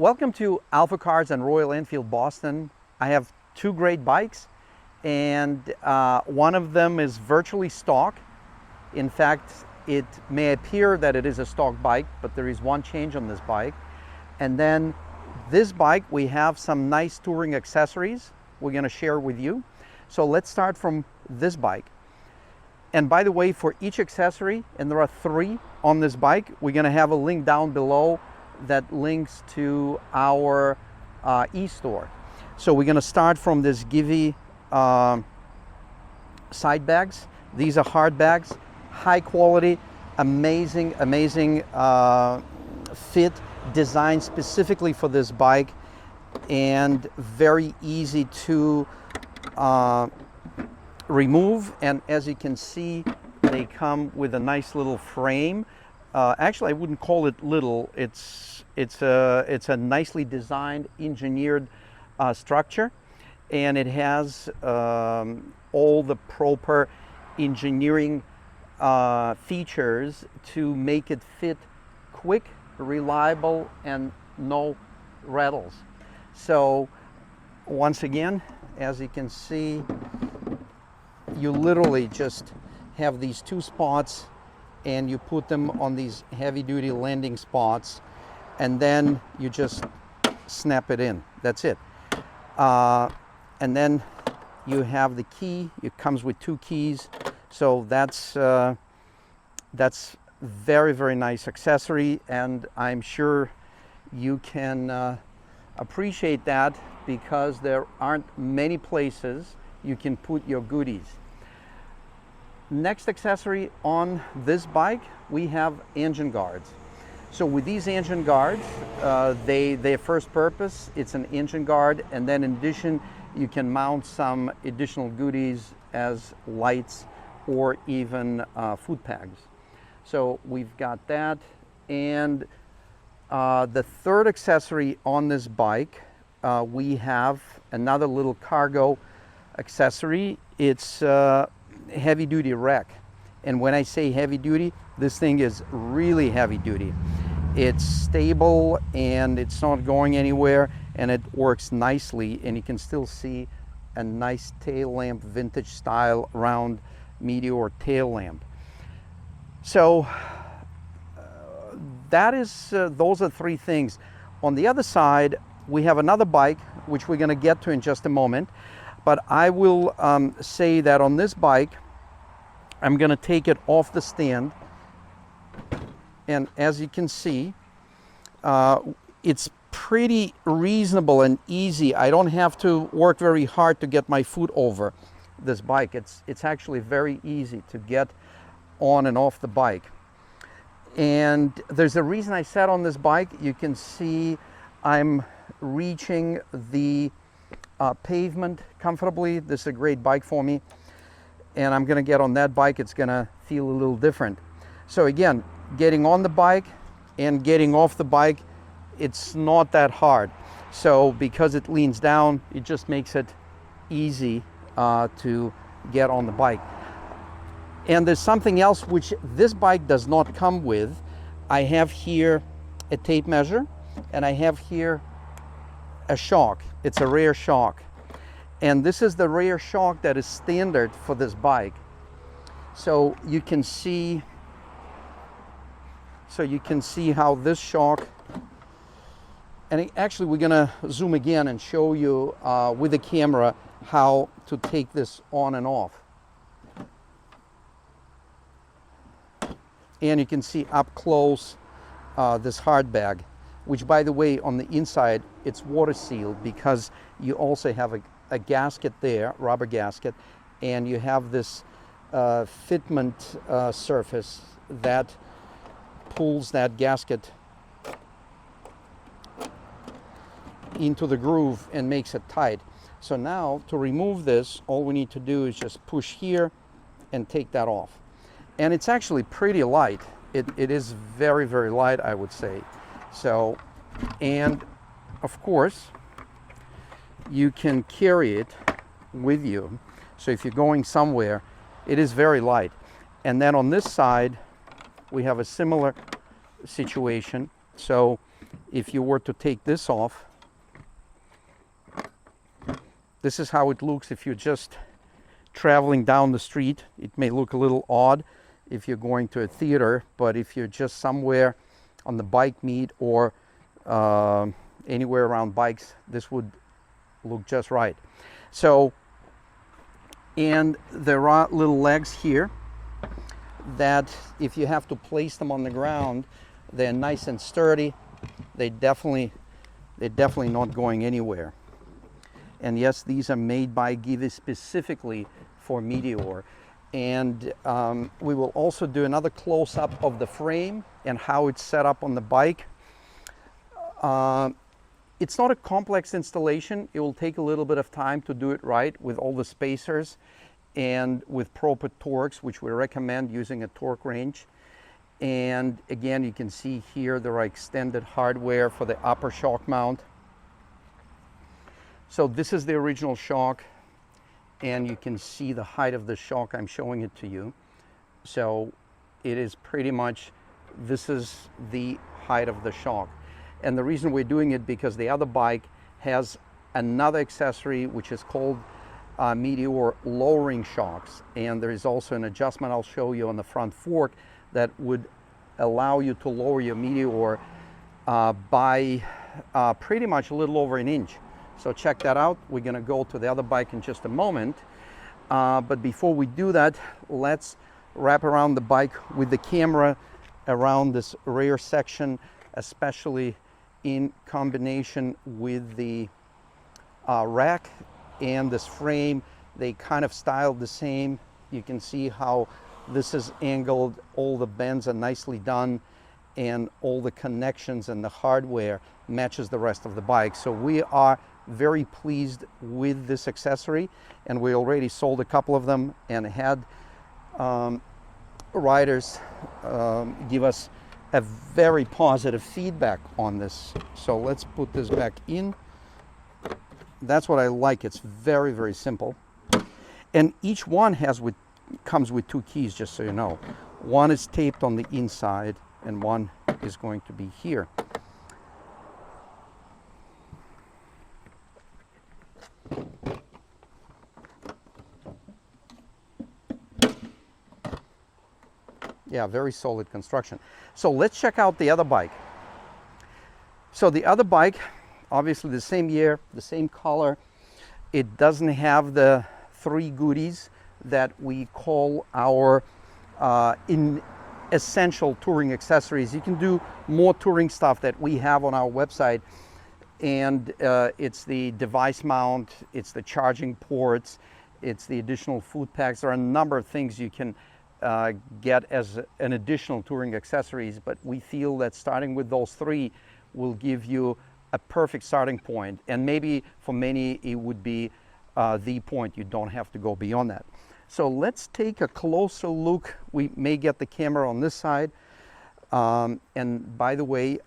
Welcome to AlphaCars and Royal Enfield Boston. I have two great bikes, and one of them is virtually stock. In fact, it may appear that it is a stock bike, but there is one change on this bike. And then this bike, we have some nice touring accessories we're going to share with you. So let's start from this bike. And by the way, for each accessory, and there are 3 on this bike, we're going to have a link down below that links to our eStore. So we're going to start from this Givi side bags. These are hard bags, high quality, amazing fit, designed specifically for this bike, and very easy to remove. And as you can see, they come with a nice little frame. Actually, I wouldn't call it little. It's a nicely designed, engineered structure, and it has all the proper engineering features to make it fit quick, reliable, and no rattles. So once again, as you can see, you literally just have these 2 spots, and you put them on these heavy-duty landing spots, and then you just snap it in. That's it. And then you have the key. It comes with 2 keys, so that's very nice accessory, and I'm sure you can appreciate that because there aren't many places you can put your goodies. Next accessory on this bike, we have engine guards. So with these engine guards, their first purpose, it's an engine guard, and then in addition, you can mount some additional goodies as lights or even food bags. So we've got that. And the third accessory on this bike, we have another little cargo accessory. It's heavy duty rack. And when I say heavy duty, this thing is really heavy duty. It's stable and it's not going anywhere, and it works nicely, and you can still see a nice tail lamp, vintage style round Meteor tail lamp. So that is those are 3 things. On the other side, we have another bike which we're going to get to in just a moment. But I will say that on this bike, I'm going to take it off the stand. And as you can see, it's pretty reasonable and easy. I don't have to work very hard to get my foot over this bike. It's actually very easy to get on and off the bike. And there's a reason I sat on this bike. You can see I'm reaching the pavement comfortably. This is a great bike for me, and I'm going to get on that bike. It's going to feel a little different. So again, getting on the bike and getting off the bike, it's not that hard. So because it leans down, it just makes it easy to get on the bike. And there's something else which this bike does not come with. I have here a tape measure, and I have here a shock. It's a rear shock, and this is the rear shock that is standard for this bike. So you can see how this shock, and actually we're gonna zoom again and show you with the camera how to take this on and off. And you can see up close this hard bag, which, by the way, on the inside, it's water sealed because you also have a gasket there, rubber gasket, and you have this fitment surface that pulls that gasket into the groove and makes it tight. So now to remove this, all we need to do is just push here and take that off. And it's actually pretty light. It is very light, I would say. So, and of course, you can carry it with you. So if you're going somewhere, it is very light. And then on this side, we have a similar situation. So if you were to take this off, this is how it looks if you're just traveling down the street. It may look a little odd if you're going to a theater, but if you're just somewhere on the bike meet or anywhere around bikes, this would look just right. So, and there are little legs here that if you have to place them on the ground, they're nice and sturdy. They're definitely not going anywhere. And yes, these are made by Give specifically for Meteor. And we will also do another close-up of the frame and how it's set up on the bike. It's not a complex installation. It will take a little bit of time to do it right with all the spacers and with proper torques, which we recommend using a torque wrench. And again, you can see here there are extended hardware for the upper shock mount. So this is the original shock, and you can see the height of the shock. I'm showing it to you. So it is pretty much, this is the height of the shock. And the reason we're doing it because the other bike has another accessory which is called Meteor lowering shocks, and there is also an adjustment I'll show you on the front fork that would allow you to lower your Meteor by pretty much a little over an inch. So check that out. We're going to go to the other bike in just a moment, but before we do that, let's wrap around the bike with the camera around this rear section, especially in combination with the rack and this frame. They kind of styled the same. You can see how this is angled, all the bends are nicely done, and all the connections and the hardware matches the rest of the bike. So we are very pleased with this accessory, and we already sold a couple of them and had riders give us a very positive feedback on this. So let's put this back in. That's what I like. It's very, very simple. And each one comes with two keys, just so you know. One is taped on the inside and one is going to be here. Yeah, very solid construction. So let's check out the other bike. So the other bike, obviously the same year, the same color. It doesn't have the three goodies that we call our essential touring accessories. You can do more touring stuff that we have on our website, and it's the device mount, it's the charging ports, it's the additional food packs. There are a number of things you can get as an additional touring accessories, but we feel that starting with those three will give you a perfect starting point, and maybe for many it would be the point. You don't have to go beyond that. So let's take a closer look. We may get the camera on this side, and by the way,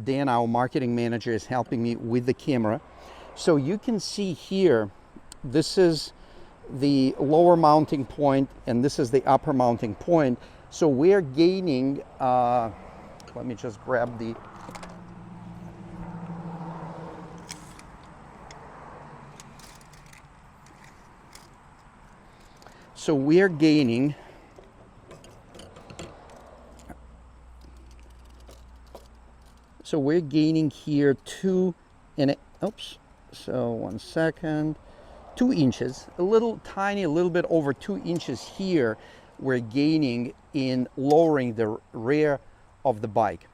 Dan, our marketing manager, is helping me with the camera. So you can see here, this is the lower mounting point and this is the upper mounting point. So we're gaining, let me just grab the, so we're gaining here 2 inches, a little tiny, a little bit over 2 inches here we're gaining in lowering the rear of the bike.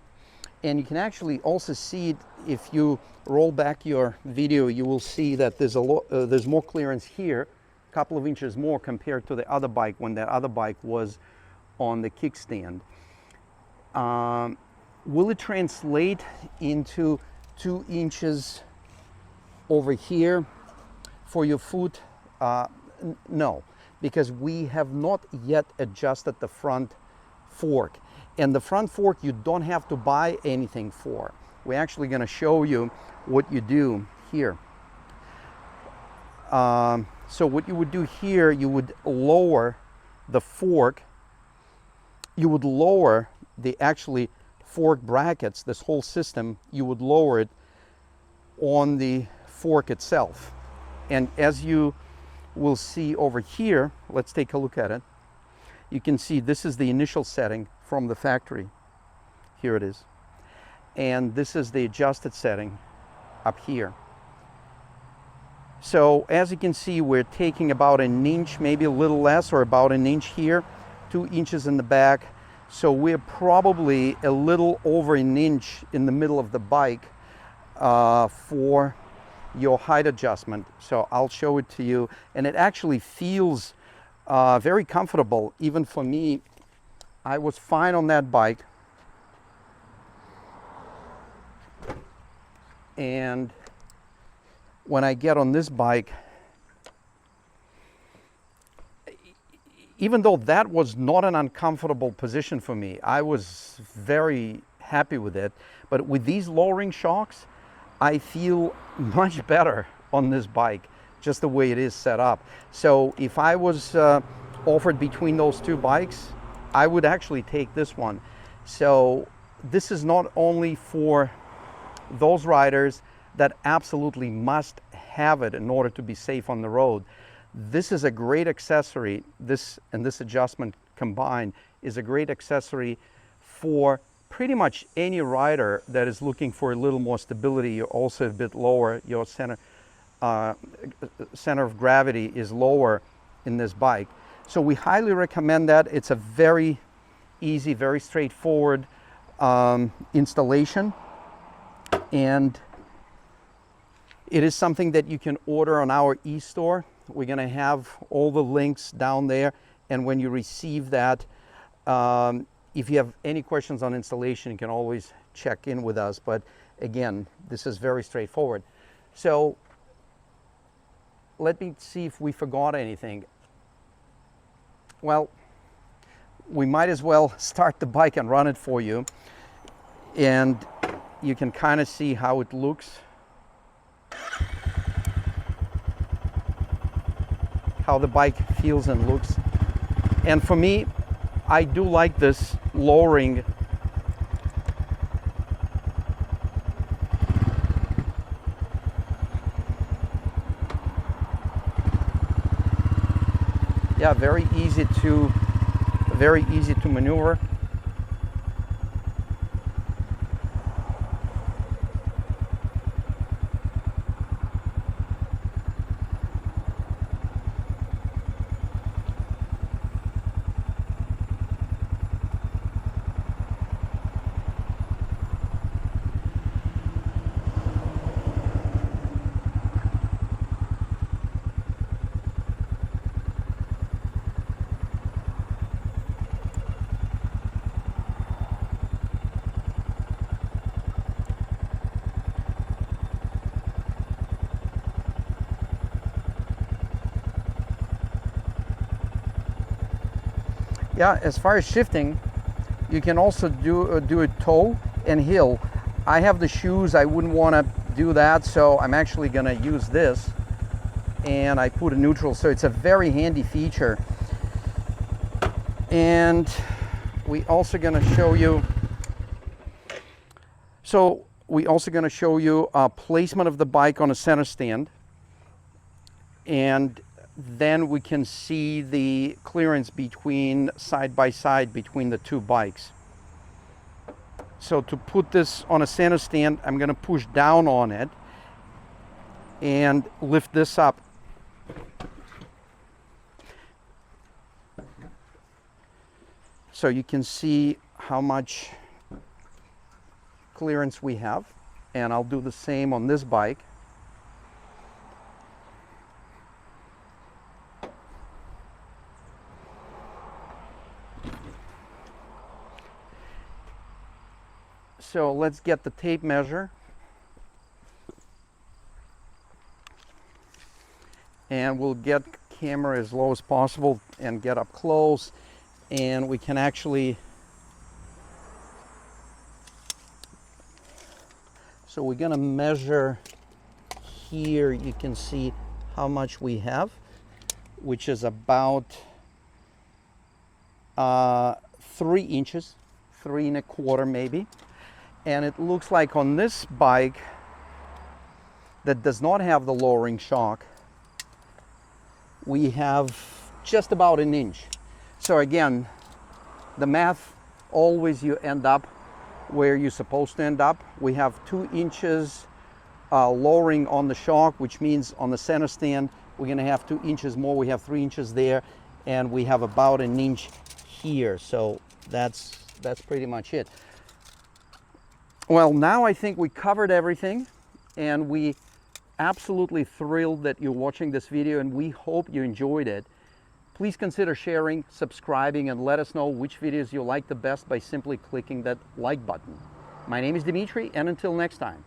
And you can actually also see it if you roll back your video. You will see that there's more clearance here, a couple of inches more compared to the other bike when that other bike was on the kickstand. Will it translate into 2 inches over here for your foot? No, because we have not yet adjusted the front fork. And the front fork you don't have to buy anything for. We're actually going to show you what you do here. So what you would do here, you would lower the fork. You would lower the actually fork brackets, this whole system, you would lower it on the fork itself. And as you will see over here, let's take a look at it. You can see this is the initial setting from the factory. Here it is. And this is the adjusted setting up here. So as you can see, we're taking about an inch, maybe a little less, or about an inch here, 2 inches in the back. So we're probably a little over an inch in the middle of the bike for your height adjustment. So I'll show it to you, and it actually feels very comfortable. Even for me, I was fine on that bike, and when I get on this bike, even though that was not an uncomfortable position for me, I was very happy with it. But with these lowering shocks, I feel much better on this bike, just the way it is set up. So if I was offered between those two bikes, I would actually take this one. So this is not only for those riders that absolutely must have it in order to be safe on the road. This is a great accessory. This and this adjustment combined is a great accessory for pretty much any rider that is looking for a little more stability. You're also a bit lower. Your center of gravity is lower in this bike. So we highly recommend that. It's a very easy, very straightforward installation, and it is something that you can order on our eStore. We're going to have all the links down there, and when you receive that, if you have any questions on installation, you can always check in with us. But again, this is very straightforward. So let me see if we forgot anything. Well, we might as well start the bike and run it for you, and you can kind of see how it looks, how the bike feels and looks. And for me, I do like this lowering. Yeah, very easy to maneuver. Yeah, as far as shifting, you can also do it toe and heel. I have the shoes, I wouldn't want to do that, so I'm actually going to use this, and I put a neutral, so it's a very handy feature. And we also going to show you, placement of the bike on a center stand, and then we can see the clearance between side by side between the two bikes. So to put this on a center stand, I'm going to push down on it and lift this up. So you can see how much clearance we have, and I'll do the same on this bike. So let's get the tape measure, and we'll get camera as low as possible and get up close, and we can actually, so we're going to measure here. You can see how much we have, which is about 3 inches 3 1/4 maybe. And it looks like on this bike that does not have the lowering shock, we have just about an inch. So again, the math, always you end up where you're supposed to end up. We have 2 inches lowering on the shock, which means on the center stand, we're gonna have 2 inches more. We have 3 inches there, and we have about an inch here. So that's pretty much it. Well, now I think we covered everything, and we absolutely thrilled that you're watching this video, and we hope you enjoyed it. Please consider sharing, subscribing, and let us know which videos you like the best by simply clicking that like button. My name is Dimitri, and until next time.